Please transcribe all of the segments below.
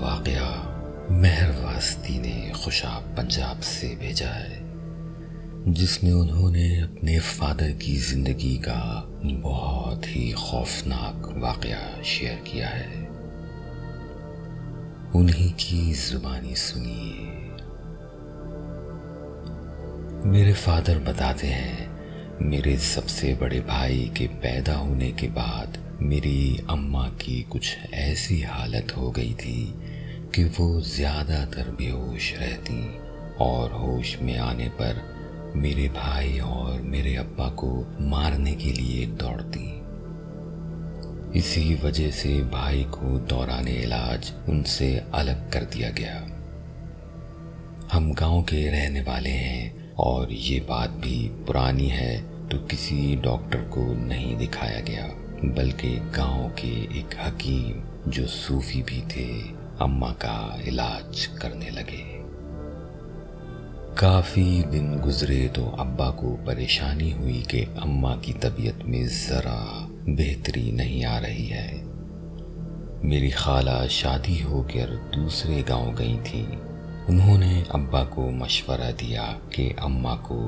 واقعہ مہر واسطی نے خوشاب پنجاب سے بھیجا ہے، جس میں انہوں نے اپنے فادر کی زندگی کا بہت ہی خوفناک واقعہ شیئر کیا ہے۔ انہی کی زبانی سنیے۔ میرے فادر بتاتے ہیں، میرے سب سے بڑے بھائی کے پیدا ہونے کے بعد میری اماں کی کچھ ایسی حالت ہو گئی تھی کہ وہ زیادہ تر بے ہوش رہتی اور ہوش میں آنے پر میرے بھائی اور میرے ابا کو مارنے کے لیے دوڑتی۔ اسی وجہ سے بھائی کو دوران علاج ان سے الگ کر دیا گیا۔ ہم گاؤں کے رہنے والے ہیں اور یہ بات بھی پرانی ہے، تو کسی ڈاکٹر کو نہیں دکھایا گیا، بلکہ گاؤں کے ایک حکیم جو صوفی بھی تھے اماں کا علاج کرنے لگے۔ کافی دن گزرے تو ابا کو پریشانی ہوئی کہ اماں کی طبیعت میں ذرا بہتری نہیں آ رہی ہے۔ میری خالہ شادی ہو کر دوسرے گاؤں گئی تھی۔ انہوں نے ابا کو مشورہ دیا کہ اماں کو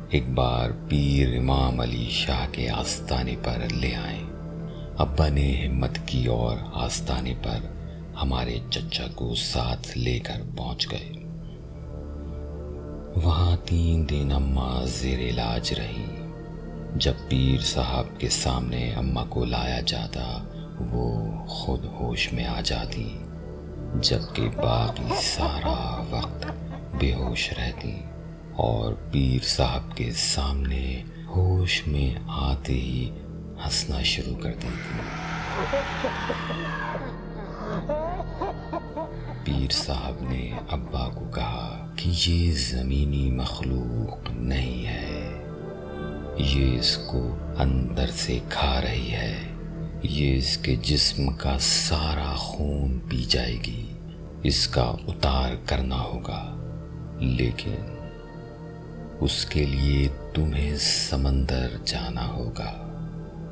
ایک بار پیر امام علی شاہ کے آستانے پر لے آئیں۔ ابا نے ہمت کی اور آستانے پر ہمارے چچا کو ساتھ لے کر پہنچ گئے۔ وہاں 3 دن اماں زیر علاج رہی۔ جب پیر صاحب کے سامنے اماں کو لایا جاتا، وہ خود ہوش میں آ جاتی، جبکہ باقی سارا وقت بے ہوش رہتی اور پیر صاحب کے سامنے ہوش میں آتے ہی ہنسنا شروع کر دیتی۔ پیر صاحب نے ابا کو کہا کہ یہ زمینی مخلوق نہیں ہے، یہ اس کو اندر سے کھا رہی ہے، یہ اس کے جسم کا سارا خون پی جائے گی، اس کا اتار کرنا ہوگا، لیکن اس کے لیے تمہیں سمندر جانا ہوگا،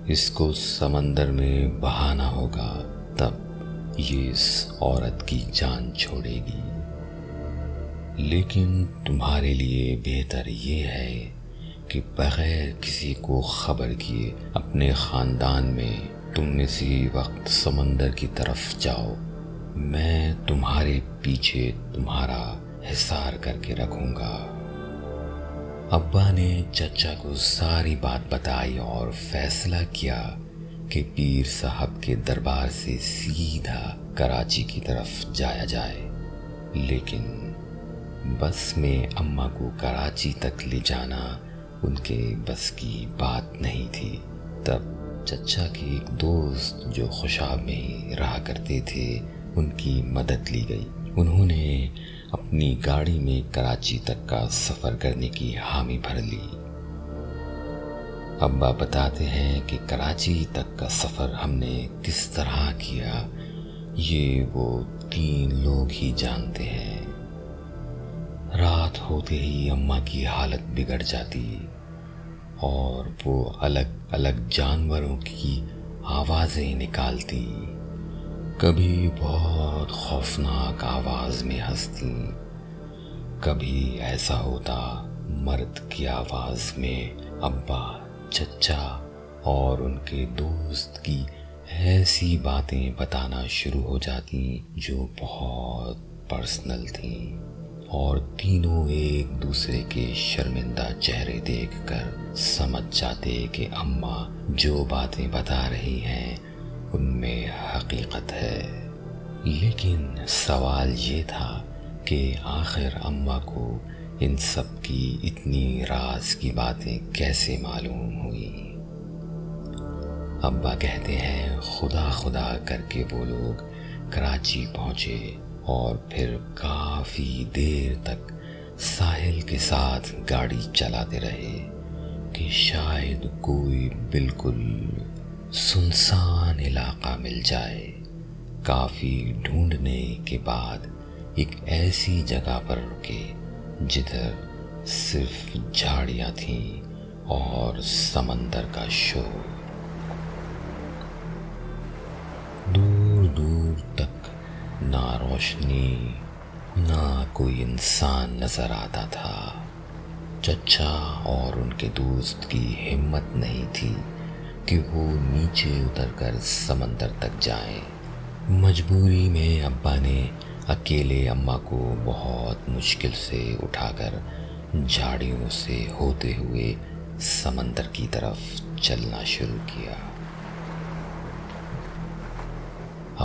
اس کو سمندر میں بہانا ہوگا، تب یہ اس عورت کی جان چھوڑے گی۔ لیکن تمہارے لیے بہتر یہ ہے کہ بغیر کسی کو خبر کیے اپنے خاندان میں تم اسی وقت سمندر کی طرف جاؤ، میں تمہارے پیچھے تمہارا حصار کر کے رکھوں گا۔ ابا نے چچا کو ساری بات بتائی اور فیصلہ کیا کہ پیر صاحب کے دربار سے سیدھا کراچی کی طرف جایا جائے، لیکن بس میں اماں کو کراچی تک لے جانا ان کے بس کی بات نہیں تھی۔ تب چچا کے ایک دوست جو خوشاب میں ہی رہا کرتے تھے، ان کی مدد لی گئی۔ انہوں نے اپنی گاڑی میں کراچی تک کا سفر کرنے کی حامی بھر لی۔ ابا بتاتے ہیں کہ کراچی تک کا سفر ہم نے کس طرح کیا، یہ وہ 3 لوگ ہی جانتے ہیں۔ رات ہوتے ہی اماں کی حالت بگڑ جاتی اور وہ الگ الگ جانوروں کی آوازیں نکالتی، کبھی بہت خوفناک آواز میں ہنستی، کبھی ایسا ہوتا مرد کی آواز میں ابا، چچا اور ان کے دوست کی ایسی باتیں بتانا شروع ہو جاتی جو بہت پرسنل تھیں، اور تینوں ایک دوسرے کے شرمندہ چہرے دیکھ کر سمجھ جاتے کہ اماں جو باتیں بتا رہی ہیں ان میں حقیقت ہے۔ لیکن سوال یہ تھا کہ آخر اماں کو ان سب کی اتنی راز کی باتیں کیسے معلوم ہوئی؟ ابا کہتے ہیں خدا خدا کر کے وہ لوگ کراچی پہنچے اور پھر کافی دیر تک ساحل کے ساتھ گاڑی چلاتے رہے کہ شاید کوئی بالکل سنسان علاقہ مل جائے۔ کافی ڈھونڈنے کے بعد ایک ایسی جگہ پر رکے جدھر صرف جھاڑیاں تھیں اور سمندر کا شور۔ دور دور تک نہ روشنی، نہ کوئی انسان نظر آتا تھا۔ چچا اور ان کے دوست کی ہمت نہیں تھی کہ وہ نیچے اتر کر سمندر تک جائیں۔ مجبوری میں ابا نے اکیلے اماں کو بہت مشکل سے اٹھا کر جھاڑیوں سے ہوتے ہوئے سمندر کی طرف چلنا شروع کیا۔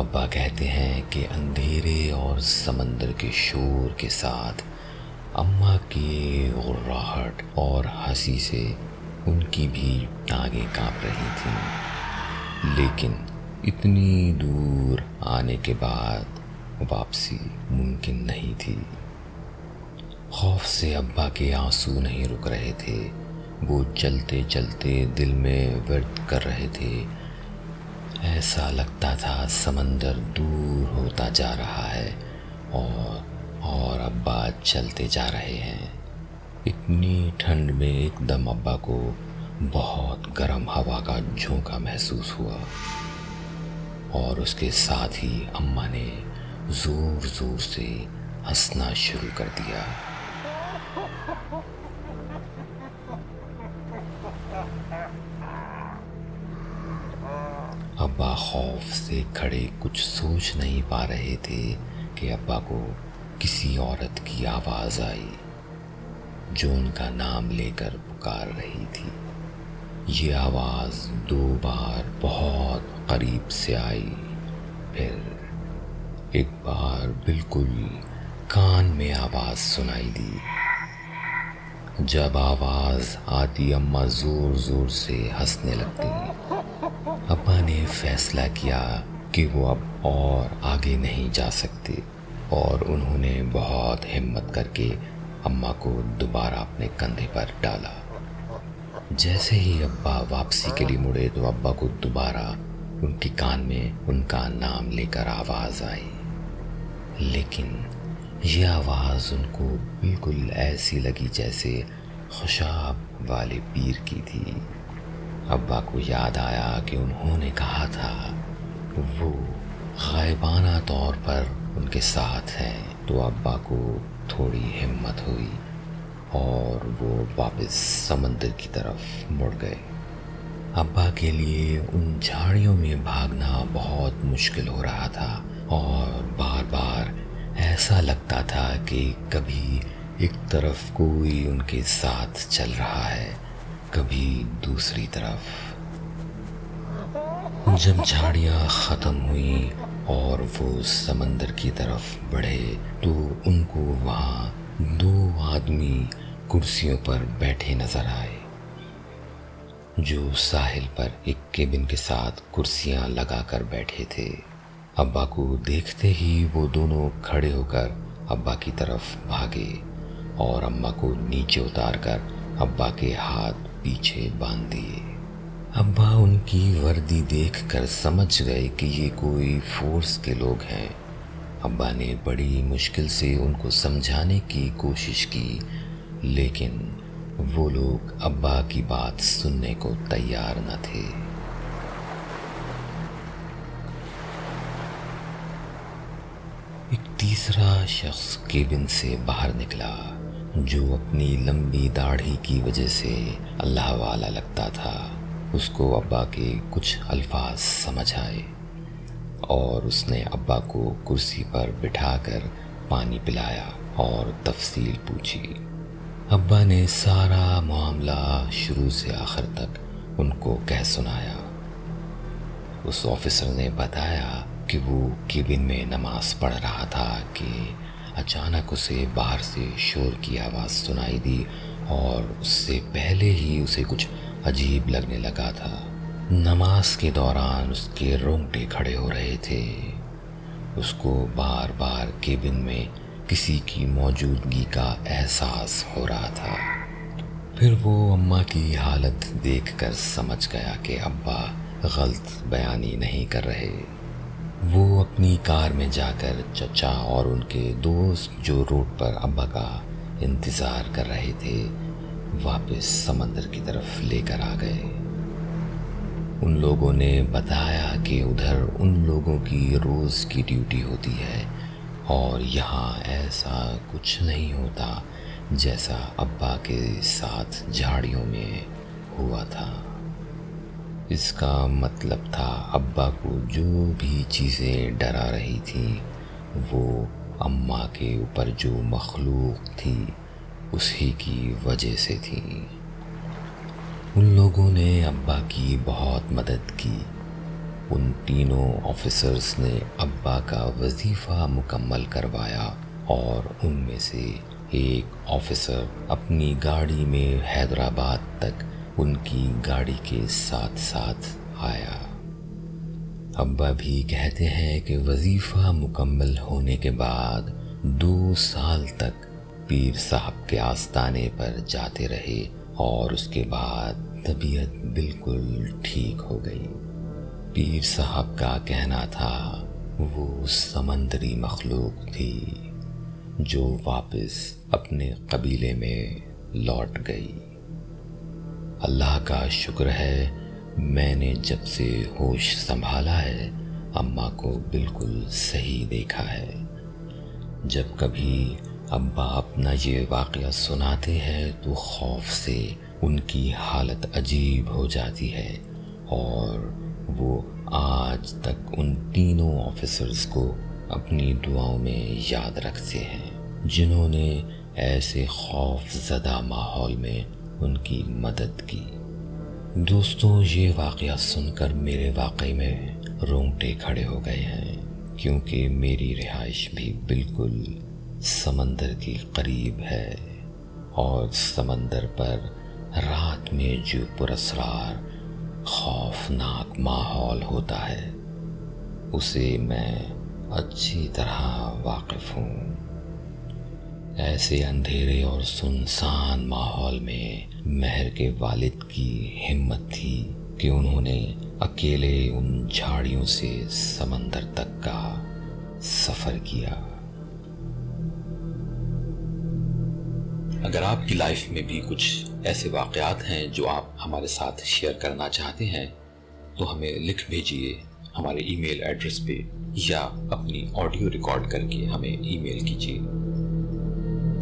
ابا کہتے ہیں کہ اندھیرے اور سمندر کے شور کے ساتھ اماں کی غراہٹ اور ہنسی سے ان کی بھی ٹانگیں کانپ رہی تھیں، لیکن اتنی دور آنے کے بعد واپسی ممکن نہیں تھی۔ خوف سے ابا کے آنسو نہیں رک رہے تھے، وہ چلتے چلتے دل میں ورد کر رہے تھے۔ ایسا لگتا تھا سمندر دور ہوتا جا رہا ہے اور ابا چلتے جا رہے ہیں۔ اتنی ٹھنڈ میں ایک دم ابا کو بہت گرم ہوا کا جھونکا محسوس ہوا، اور اس کے ساتھ ہی اماں نے زور زور سے ہنسنا شروع کر دیا۔ ابا خوف سے کھڑے کچھ سوچ نہیں پا رہے تھے کہ ابا کو کسی عورت کی آواز آئی جو ان کا نام لے کر پکار رہی تھی۔ یہ آواز 2 بار بہت قریب سے آئی، پھر ایک بار بالکل کان میں آواز سنائی دی۔ جب آواز آتی اماں زور زور سے ہنسنے لگتی۔ ابا نے فیصلہ کیا کہ وہ اب اور آگے نہیں جا سکتے، اور انہوں نے بہت ہمت کر کے اماں کو دوبارہ اپنے کندھے پر ڈالا۔ جیسے ہی ابا واپسی کے لیے مڑے تو ابا کو دوبارہ ان کے کان میں ان کا نام لے کر آواز آئی، لیکن یہ آواز ان کو بالکل ایسی لگی جیسے خوشاب والے پیر کی تھی۔ ابا کو یاد آیا کہ انہوں نے کہا تھا وہ غائبانہ طور پر ان کے ساتھ ہیں، تو ابا کو تھوڑی ہمت ہوئی اور وہ واپس سمندر کی طرف مڑ گئے۔ ابا کے لیے ان جھاڑیوں میں بھاگنا بہت مشکل ہو رہا تھا، اور بار بار ایسا لگتا تھا کہ کبھی ایک طرف کوئی ان کے ساتھ چل رہا ہے، کبھی دوسری طرف۔ جب جھاڑیاں ختم ہوئیں اور وہ سمندر کی طرف بڑھے تو ان کو وہاں 2 آدمی کرسیوں پر بیٹھے نظر آئے، جو ساحل پر ایک کیبن کے ساتھ کرسیاں لگا کر بیٹھے تھے۔ ابا کو دیکھتے ہی وہ دونوں کھڑے ہو کر ابا کی طرف بھاگے اور اماں کو نیچے اتار کر ابا کے ہاتھ پیچھے باندھ دیے۔ ابا ان کی وردی دیکھ کر سمجھ گئے کہ یہ کوئی فورس کے لوگ ہیں۔ ابا نے بڑی مشکل سے ان کو سمجھانے کی کوشش کی، لیکن وہ لوگ ابا کی بات سننے کو تیار نہ تھے۔ ایک تیسرا شخص کیبن سے باہر نکلا، جو اپنی لمبی داڑھی کی وجہ سے اللہ والا لگتا تھا۔ اس کو ابا کے کچھ الفاظ سمجھ آئے، اور اس نے ابا کو کرسی پر بٹھا کر پانی پلایا اور تفصیل پوچھی۔ ابا نے سارا معاملہ شروع سے آخر تک ان کو کہہ سنایا۔ اس آفیسر نے بتایا کہ وہ کیبن میں نماز پڑھ رہا تھا کہ اچانک اسے باہر سے شور کی آواز سنائی دی، اور اس سے پہلے ہی اسے کچھ عجیب لگنے لگا تھا۔ نماز کے دوران اس کے رونگٹے کھڑے ہو رہے تھے۔ اس کو بار بار کیبن میں کسی کی موجودگی کا احساس ہو رہا تھا۔ پھر وہ اماں کی حالت دیکھ کر سمجھ گیا کہ ابا غلط بیانی نہیں کر رہے۔ وہ اپنی کار میں جا کر چچا اور ان کے دوست جو روڈ پر ابا کا انتظار کر رہے تھے واپس سمندر کی طرف لے کر آ گئے۔ ان لوگوں نے بتایا کہ ادھر ان لوگوں کی روز کی ڈیوٹی ہوتی ہے اور یہاں ایسا کچھ نہیں ہوتا جیسا ابا کے ساتھ جھاڑیوں میں ہوا تھا۔ اس کا مطلب تھا ابا کو جو بھی چیزیں ڈرا رہی تھیں وہ اماں کے اوپر جو مخلوق تھی اسی کی وجہ سے تھی۔ ان لوگوں نے ابا کی بہت مدد کی۔ ان تینوں آفیسرز نے ابا کا وظیفہ مکمل کروایا اور ان میں سے ایک آفیسر اپنی گاڑی میں حیدرآباد تک ان کی گاڑی کے ساتھ ساتھ آیا۔ ابا بھی کہتے ہیں کہ وظیفہ مکمل ہونے کے بعد 2 سال تک پیر صاحب کے آستانے پر جاتے رہے اور اس کے بعد طبیعت بالکل ٹھیک ہو گئی۔ پیر صاحب کا کہنا تھا وہ سمندری مخلوق تھی جو واپس اپنے قبیلے میں لوٹ گئی۔ اللہ کا شکر ہے میں نے جب سے ہوش سنبھالا ہے اماں کو بالکل صحیح دیکھا ہے۔ جب کبھی ابا اپنا یہ واقعہ سناتے ہیں تو خوف سے ان کی حالت عجیب ہو جاتی ہے اور وہ آج تک ان تینوں آفیسرز کو اپنی دعاؤں میں یاد رکھتے ہیں جنہوں نے ایسے خوف زدہ ماحول میں ان کی مدد کی۔ دوستوں، یہ واقعہ سن کر میرے واقعی میں رونگٹے کھڑے ہو گئے ہیں کیونکہ میری رہائش بھی بالکل سمندر کے قریب ہے اور سمندر پر رات میں جو پراسرار خوفناک ماحول ہوتا ہے اسے میں اچھی طرح واقف ہوں۔ ایسے اندھیرے اور سنسان ماحول میں مہر کے والد کی ہمت تھی کہ انہوں نے اکیلے ان جھاڑیوں سے سمندر تک کا سفر کیا۔ اگر آپ کی لائف میں بھی کچھ ایسے واقعات ہیں جو آپ ہمارے ساتھ شیئر کرنا چاہتے ہیں تو ہمیں لکھ بھیجیے ہمارے ای میل ایڈریس پہ یا اپنی آڈیو ریکارڈ کر کے ہمیں ای میل کیجیے۔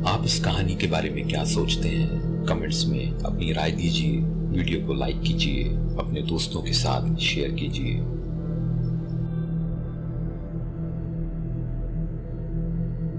آپ اس کہانی کے بارے میں کیا سوچتے ہیں کمنٹس میں اپنی رائے دیجیے، ویڈیو کو لائک کیجیے، اپنے دوستوں کے ساتھ شیئر کیجیے۔